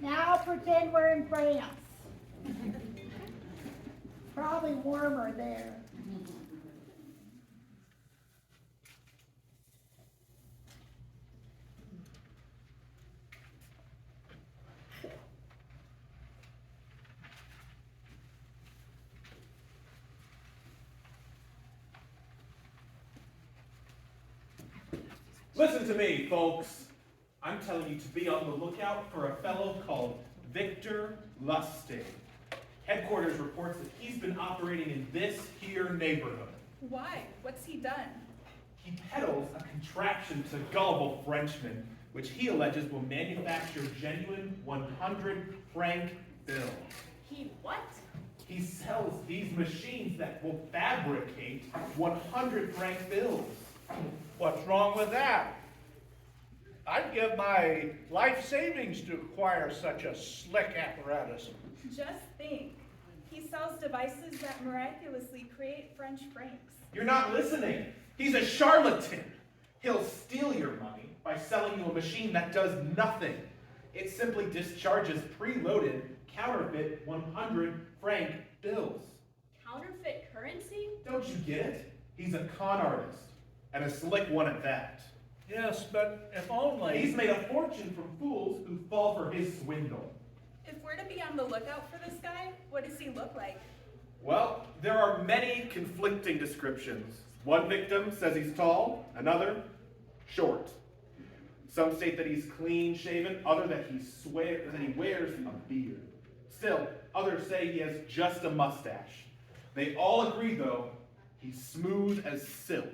Now pretend we're in France. Probably warmer there. Listen to me, folks. I'm telling you to be on the lookout for a fellow called Victor Lustig. Headquarters reports that he's been operating in this here neighborhood. Why? What's he done? He peddles a contraption to gullible Frenchmen, which he alleges will manufacture genuine 100-franc bills. He what? He sells these machines that will fabricate 100-franc bills. What's wrong with that? I'd give my life savings to acquire such a slick apparatus. Just think. He sells devices that miraculously create French francs. You're not listening. He's a charlatan. He'll steal your money by selling you a machine that does nothing. It simply discharges preloaded, counterfeit 100-franc bills. Counterfeit currency? Don't you get it? He's a con artist, and a slick one at that. Yes, but if only... He's made a fortune from fools who fall for his swindle. If we're to be on the lookout for this guy, what does he look like? Well, there are many conflicting descriptions. One victim says he's tall, another, short. Some state that he's clean-shaven, other that he wears a beard. Still, others say he has just a mustache. They all agree, though, he's smooth as silk.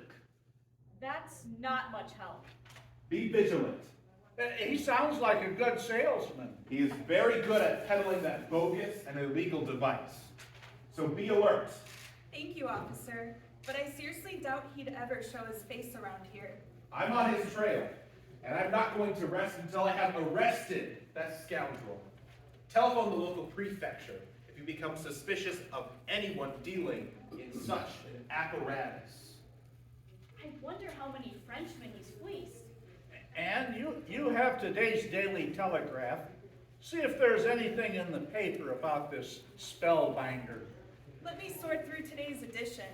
That's not much help. Be vigilant. He sounds like a good salesman. He is very good at peddling that bogus and illegal device. So be alert. Thank you, officer. But I seriously doubt he'd ever show his face around here. I'm on his trail, and I'm not going to rest until I have arrested that scoundrel. Telephone the local prefecture if you become suspicious of anyone dealing in such an apparatus. I wonder how many Frenchmen he's fleeced. And you have today's Daily Telegraph. See if there's anything in the paper about this spellbinder. Let me sort through today's edition.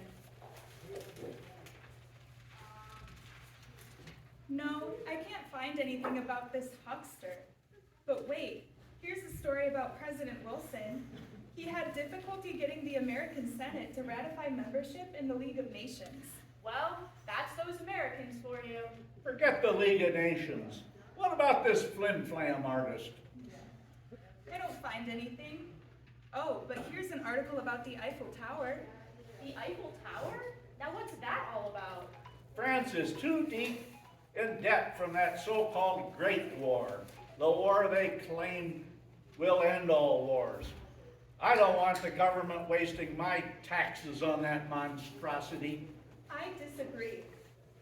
No, I can't find anything about this huckster. But wait, here's a story about President Wilson. He had difficulty getting the American Senate to ratify membership in the League of Nations. Well, that's those Americans for you. Forget the League of Nations. What about this flim-flam artist? I don't find anything. Oh, but here's an article about the Eiffel Tower. The Eiffel Tower? Now what's that all about? France is too deep in debt from that so-called Great War, the war they claim will end all wars. I don't want the government wasting my taxes on that monstrosity. I disagree,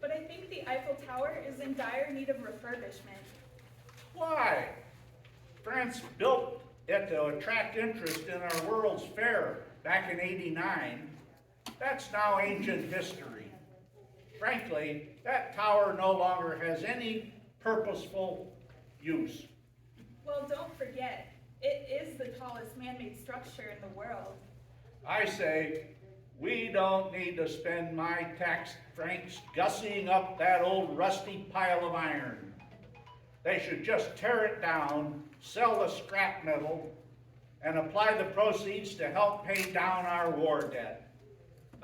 but I think the Eiffel Tower is in dire need of refurbishment. Why? France built it to attract interest in our World's Fair back in '89. That's now ancient history. Frankly, that tower no longer has any purposeful use. Well, don't forget, it is the tallest man-made structure in the world. I say, we don't need to spend my tax francs gussying up that old rusty pile of iron. They should just tear it down, sell the scrap metal, and apply the proceeds to help pay down our war debt.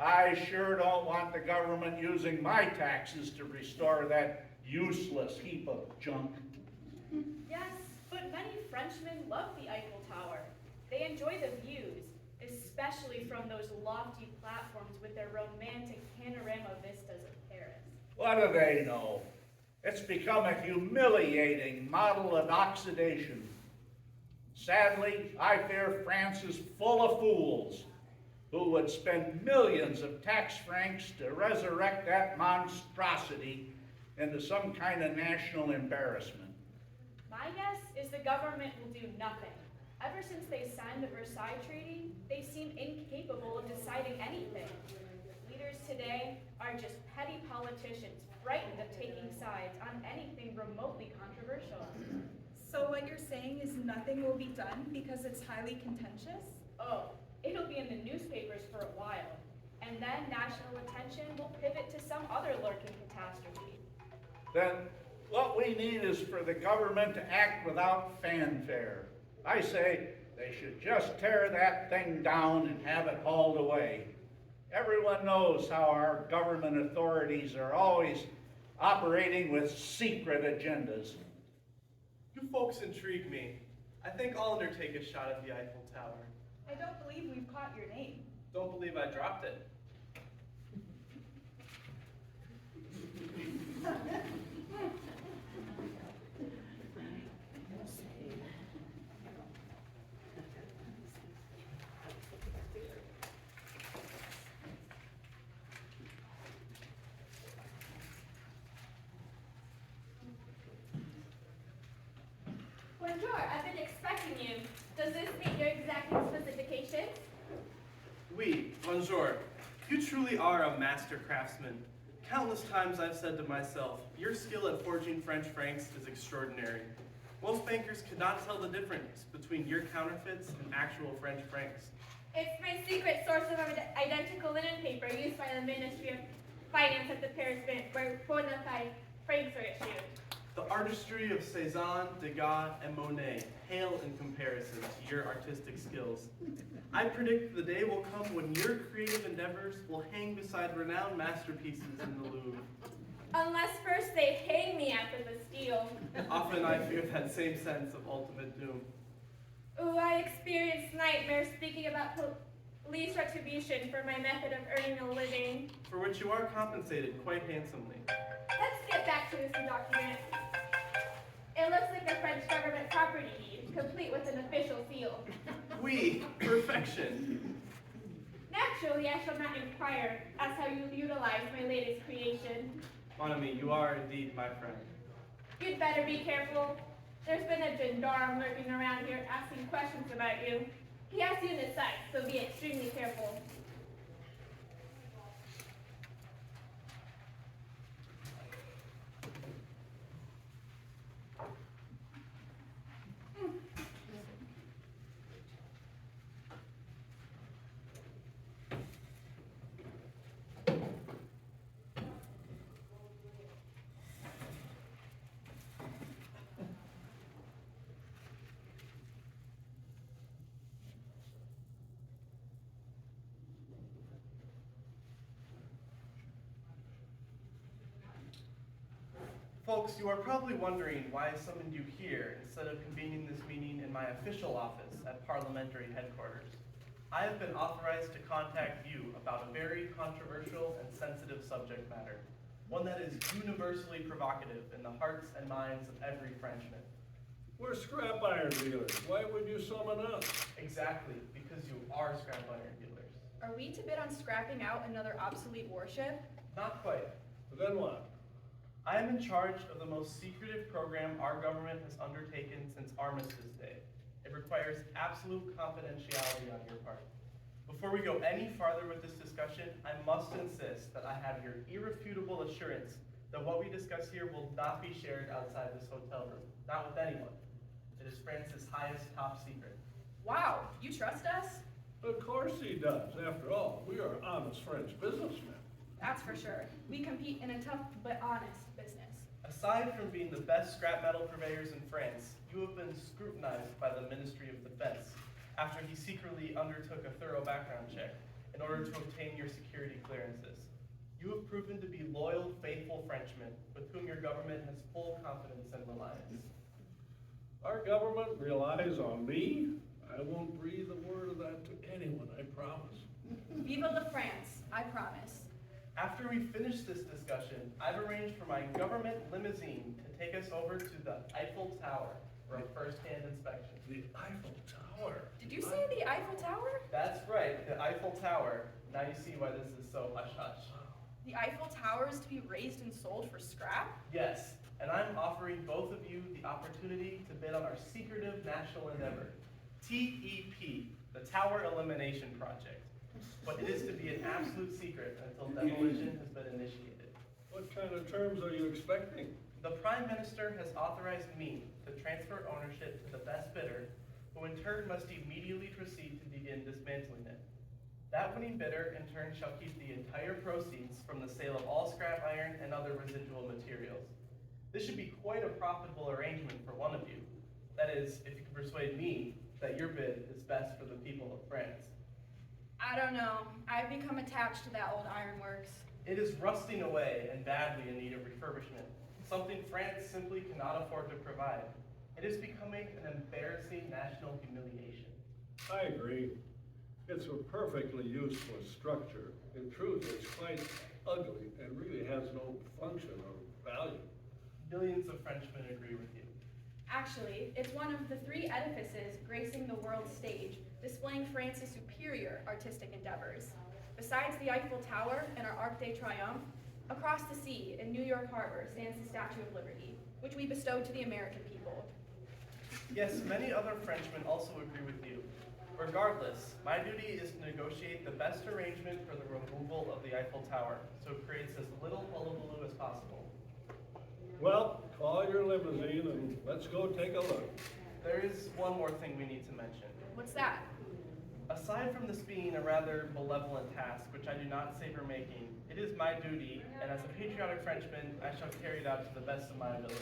I sure don't want the government using my taxes to restore that useless heap of junk. Yes, but many Frenchmen love the Eiffel Tower. They enjoy the views, especially from those lofty platforms with their romantic panorama vistas of Paris. What do they know? It's become a humiliating model of oxidation. Sadly, I fear France is full of fools who would spend millions of tax francs to resurrect that monstrosity into some kind of national embarrassment. My guess is the government will do nothing. Ever since they signed the Versailles Treaty, they seem incapable of deciding anything. Leaders today are just petty politicians frightened of taking sides on anything remotely controversial. So what you're saying is nothing will be done because it's highly contentious? Oh, it'll be in the newspapers for a while, and then national attention will pivot to some other lurking catastrophe. Then what we need is for the government to act without fanfare. I say they should just tear that thing down and have it hauled away. Everyone knows how our government authorities are always operating with secret agendas. You folks intrigue me. I think I'll undertake a shot at the Eiffel Tower. I don't believe we've caught your name. Don't believe I dropped it. Bonjour, I've been expecting you. Does this meet your exact specifications? Oui, bonjour. You truly are a master craftsman. Countless times I've said to myself, your skill at forging French francs is extraordinary. Most bankers could not tell the difference between your counterfeits and actual French francs. It's my secret source of identical linen paper used by the Ministry of Finance at the Paris Mint, where bona fide francs are issued. The artistry of Cézanne, Degas, and Monet pale in comparison to your artistic skills. I predict the day will come when your creative endeavors will hang beside renowned masterpieces in the Louvre. Unless first they hang me after the steal. Often I fear that same sense of ultimate doom. Ooh, I experienced nightmares thinking about police retribution for my method of earning a living. For which you are compensated quite handsomely. Let's get back to this document. It looks like a French government property deed, complete with an official seal. Oui, perfection. Naturally, I shall not inquire as how you utilize my latest creation. Mon ami, you are indeed my friend. You'd better be careful. There's been a gendarme lurking around here asking questions about you. He has you in his sights, so be extremely careful. Folks, you are probably wondering why I summoned you here instead of convening this meeting in my official office at parliamentary headquarters. I have been authorized to contact you about a very controversial and sensitive subject matter, one that is universally provocative in the hearts and minds of every Frenchman. We're scrap iron dealers. Why would you summon us? Exactly, because you are scrap iron dealers. Are we to bid on scrapping out another obsolete warship? Not quite. Then what? I am in charge of the most secretive program our government has undertaken since Armistice Day. It requires absolute confidentiality on your part. Before we go any farther with this discussion, I must insist that I have your irrefutable assurance that what we discuss here will not be shared outside this hotel room, not with anyone. It is France's highest top secret. Wow, you trust us? Of course he does. After all, we are honest French businessmen. That's for sure. We compete in a tough but honest business. Aside from being the best scrap metal purveyors in France, you have been scrutinized by the Ministry of Defense after he secretly undertook a thorough background check in order to obtain your security clearances. You have proven to be loyal, faithful Frenchmen with whom your government has full confidence and reliance. Our government relies on me. I won't breathe a word of that to anyone, I promise. Viva la France, I promise. After we finish this discussion, I've arranged for my government limousine to take us over to the Eiffel Tower for a first-hand inspection. The Eiffel Tower. Did you say the Eiffel Tower? That's right, the Eiffel Tower. Now you see why this is so hush-hush. The Eiffel Tower is to be raised and sold for scrap? Yes, and I'm offering both of you the opportunity to bid on our secretive national endeavor, TEP, the Tower Elimination Project. But it is to be an absolute secret until demolition has been initiated. What kind of terms are you expecting? The Prime Minister has authorized me to transfer ownership to the best bidder, who in turn must immediately proceed to begin dismantling it. That winning bidder in turn shall keep the entire proceeds from the sale of all scrap iron and other residual materials. This should be quite a profitable arrangement for one of you. That is, if you can persuade me that your bid is best for the people of France. I don't know. I've become attached to that old ironworks. It is rusting away and badly in need of refurbishment, something France simply cannot afford to provide. It is becoming an embarrassing national humiliation. I agree. It's a perfectly useless structure. In truth, it's quite ugly and really has no function or value. Millions of Frenchmen agree with you. Actually, it's one of the 3 edifices gracing the world stage, displaying France's superior artistic endeavors. Besides the Eiffel Tower and our Arc de Triomphe, across the sea in New York Harbor stands the Statue of Liberty, which we bestowed to the American people. Yes, many other Frenchmen also agree with you. Regardless, my duty is to negotiate the best arrangement for the removal of the Eiffel Tower, so it creates as little hullabaloo as possible. Well, call your limousine and let's go take a look. There is one more thing we need to mention. What's that? Aside from this being a rather malevolent task, which I do not savor making, it is my duty, and as a patriotic Frenchman, I shall carry it out to the best of my ability.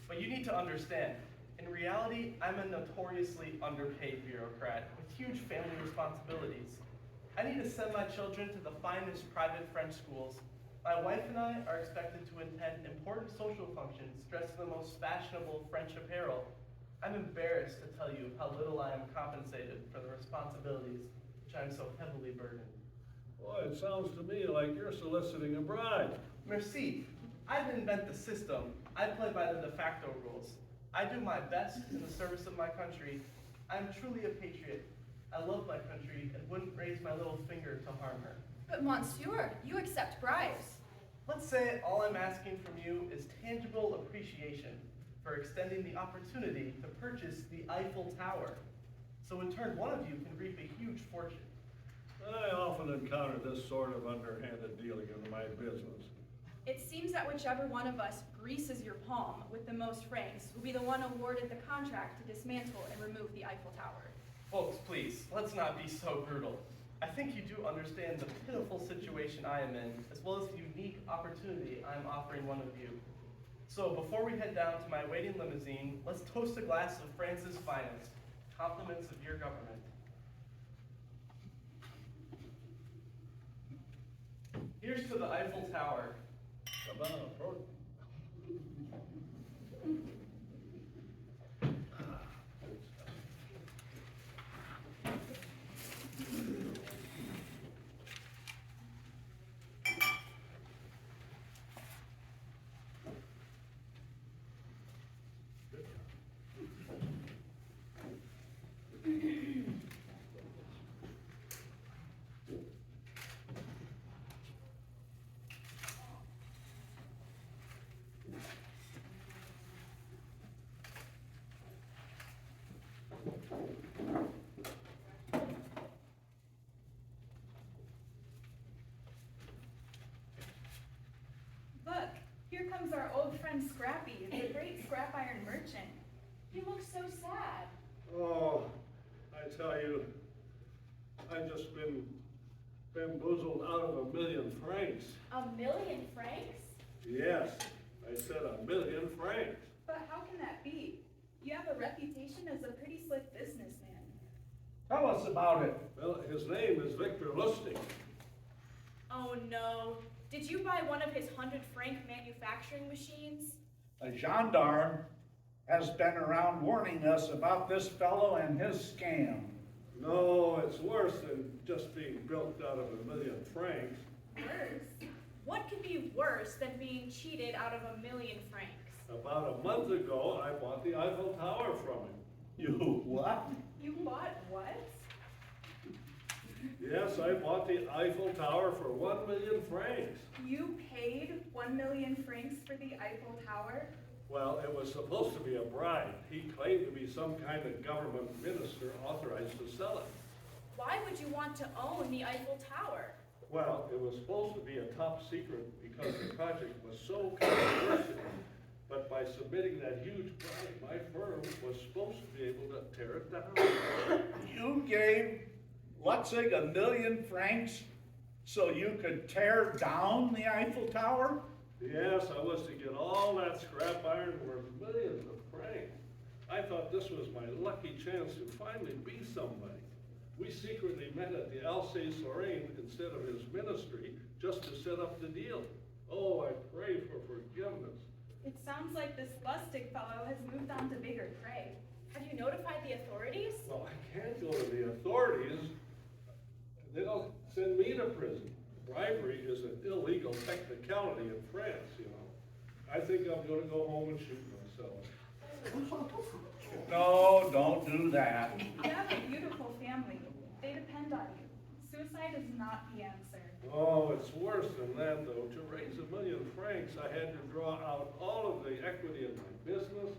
But you need to understand, in reality, I'm a notoriously underpaid bureaucrat with huge family responsibilities. I need to send my children to the finest private French schools. My wife and I are expected to attend important social functions dressed in the most fashionable French apparel. I'm embarrassed to tell you how little I am compensated for the responsibilities which I am so heavily burdened. Boy, it sounds to me like you're soliciting a bribe. Merci. I didn't invent the system. I play by the de facto rules. I do my best in the service of my country. I'm truly a patriot. I love my country and wouldn't raise my little finger to harm her. But Monsieur, you accept bribes. Let's say all I'm asking from you is tangible appreciation for extending the opportunity to purchase the Eiffel Tower. So in turn, one of you can reap a huge fortune. I often encounter this sort of underhanded dealing in my business. It seems that whichever one of us greases your palm with the most francs will be the one awarded the contract to dismantle and remove the Eiffel Tower. Folks, please, let's not be so brutal. I think you do understand the pitiful situation I am in, as well as the unique opportunity I'm offering one of you. So before we head down to my waiting limousine, let's toast a glass of France's finest, compliments of your government. Here's to the Eiffel Tower. Look, here comes our old friend Scrappy, the great scrap iron merchant. You look so sad. Oh, I tell you, I've just been bamboozled out of 1,000,000 francs. 1,000,000 francs? Yes, I said 1,000,000 francs. But how can that be? You have a reputation as a pretty slick businessman. Tell us about it. Well, his name is Victor Lustig. Oh no. Did you buy one of his 100-franc manufacturing machines? A gendarme has been around warning us about this fellow and his scam. No, it's worse than just being bilked out of 1,000,000 francs. Worse? What could be worse than being cheated out of 1,000,000 francs? About a month ago, I bought the Eiffel Tower from him. You what? You bought what? Yes, I bought the Eiffel Tower for 1,000,000 francs. You paid 1,000,000 francs for the Eiffel Tower? Well, it was supposed to be a bribe. He claimed to be some kind of government minister authorized to sell it. Why would you want to own the Eiffel Tower? Well, it was supposed to be a top secret because the project was so controversial But by submitting that huge prize, my firm was supposed to be able to tear it down. You gave Lutzig 1,000,000 francs so you could tear down the Eiffel Tower? Yes, I was to get all that scrap iron worth millions of francs. I thought this was my lucky chance to finally be somebody. We secretly met at the Alsace-Lorraine instead of his ministry just to set up the deal. Oh, I pray for forgiveness. It sounds like this Lustig fellow has moved on to bigger prey. Have you notified the authorities? Well, I can't go to the authorities. They'll send me to prison. Bribery is an illegal technicality in France, you know. I think I'm gonna go home and shoot myself. No, don't do that. You have a beautiful family. They depend on you. Suicide is not the answer. Oh, it's worse than that, though. To raise 1,000,000 francs, I had to draw out all of the equity in my business.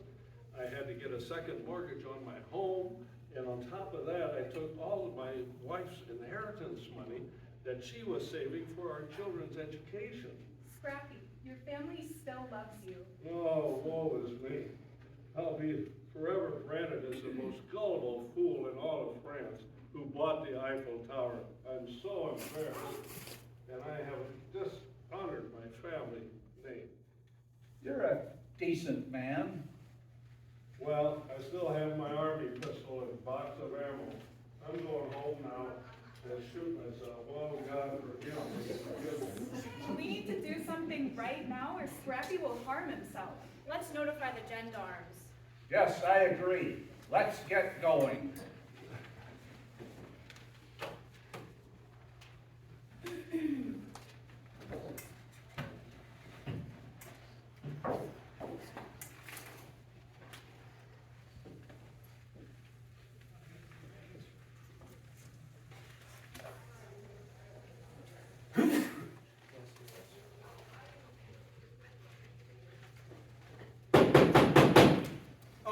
I had to get a second mortgage on my home. And on top of that, I took all of my wife's inheritance money that she was saving for our children's education. Scrappy, your family still loves you. Oh, woe is me. I'll be forever branded as the most gullible fool in all of France who bought the Eiffel Tower. I'm so embarrassed, and I have dishonored my family name. You're a decent man. Well, I still have my army pistol and box of ammo. I'm going home now and shoot myself. Oh, God, forgive me. We need to do something right now or Scrappy will harm himself. Let's notify the gendarmes. Yes, I agree. Let's get going.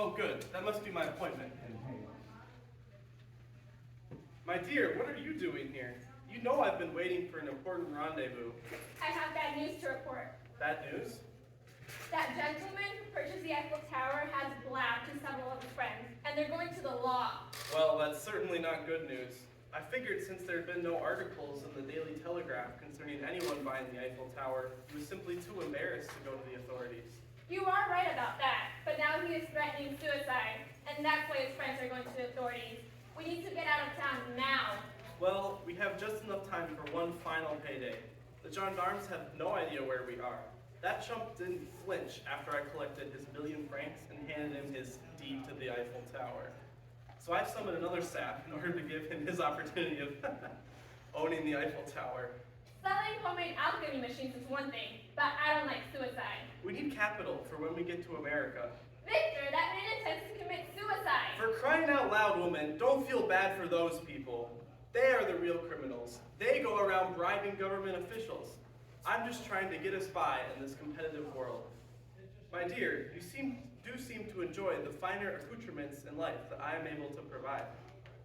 Oh, good. That must be my appointment. My dear, what are you doing here? You know I've been waiting for an important rendezvous. I have bad news to report. Bad news? That gentleman who purchased the Eiffel Tower has blabbed to several of his friends, and they're going to the law. Well, that's certainly not good news. I figured since there had been no articles in the Daily Telegraph concerning anyone buying the Eiffel Tower, he was simply too embarrassed to go to the authorities. You are right about that, but now he is threatening suicide, and that's why his friends are going to the authorities. We need to get out of town now. Well, we have just enough time for one final payday. The gendarmes have no idea where we are. That chump didn't flinch after I collected his 1,000,000 francs and handed him his deed to the Eiffel Tower. So I summoned another sap in order to give him his opportunity of owning the Eiffel Tower. Selling homemade alchemy machines is one thing, but I don't like suicide. We need capital for when we get to America. Victor, that man intends to commit suicide. For crying out loud, woman, don't feel bad for those people. They are the real criminals. They go around bribing government officials. I'm just trying to get us by in this competitive world. My dear, you do seem to enjoy the finer accoutrements in life that I am able to provide.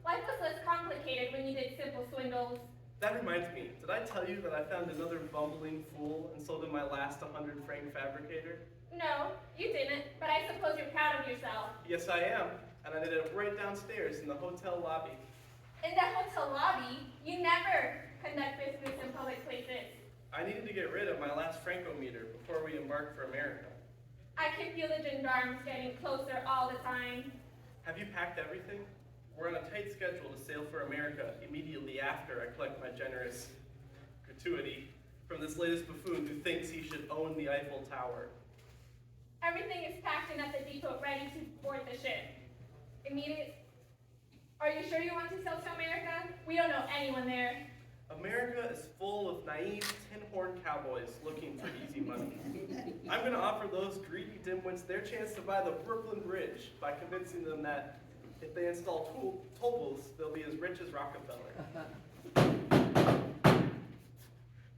Life was less complicated when you did simple swindles. That reminds me, did I tell you that I found another bumbling fool and sold him my last 100-franc fabricator? No, you didn't, but I suppose you're proud of yourself. Yes, I am, and I did it right downstairs in the hotel lobby. In the hotel lobby, you never conduct business in public places. I needed to get rid of my last Francometer before we embarked for America. I can feel the gendarmes getting closer all the time. Have you packed everything? We're on a tight schedule to sail for America immediately after I collect my generous gratuity from this latest buffoon who thinks he should own the Eiffel Tower. Everything is packed and at the depot ready to board the ship. Immediate. Are you sure you want to sail to America? We don't know anyone there. America is full of naive, tin-horn cowboys looking for easy money. I'm going to offer those greedy dimwits their chance to buy the Brooklyn Bridge by convincing them that if they install toll booths, they'll be as rich as Rockefeller.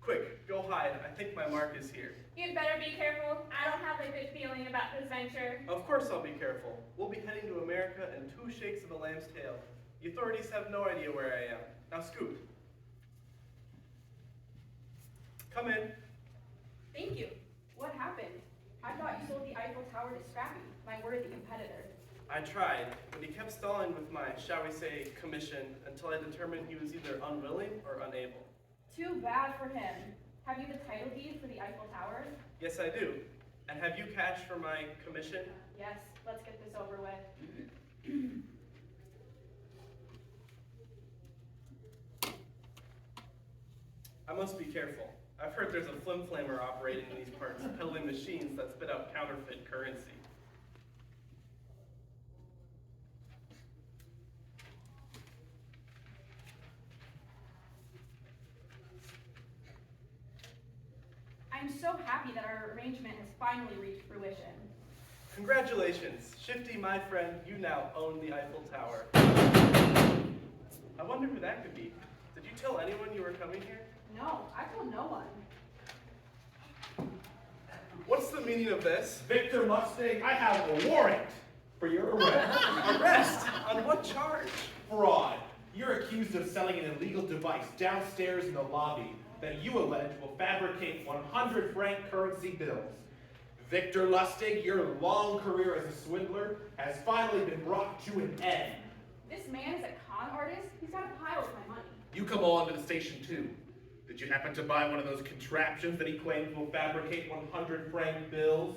Quick, go hide. I think my mark is here. You'd better be careful. I don't have a good feeling about this venture. Of course I'll be careful. We'll be heading to America in 2 shakes of a lamb's tail. The authorities have no idea where I am. Now scoot. Come in. Thank you. What happened? I thought you sold the Eiffel Tower to Scrappy, my worthy competitor. I tried, but he kept stalling with my, shall we say, commission until I determined he was either unwilling or unable. Too bad for him. Have you the title deed for the Eiffel Tower? Yes, I do. And have you cash for my commission? Yes, let's get this over with. I must be careful. I've heard there's a flim-flammer operating in these parts, peddling machines that spit out counterfeit currency. I'm so happy that our arrangement has finally reached fruition. Congratulations. Shifty, my friend, you now own the Eiffel Tower. I wonder who that could be. Did you tell anyone you were coming here? No, I told no one. What's the meaning of this? Victor Lustig, I have a warrant for your arrest. Arrest? On what charge? Fraud. You're accused of selling an illegal device downstairs in the lobby that you allege will fabricate 100-franc currency bills. Victor Lustig, your long career as a swindler has finally been brought to an end. This man is a con artist. He's got a pile of my money. You come along to the station too. Did you happen to buy one of those contraptions that he claims will fabricate 100-franc bills?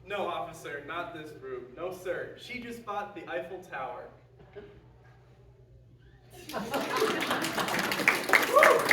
No, officer, not this group. No, sir. She just bought the Eiffel Tower. Woo!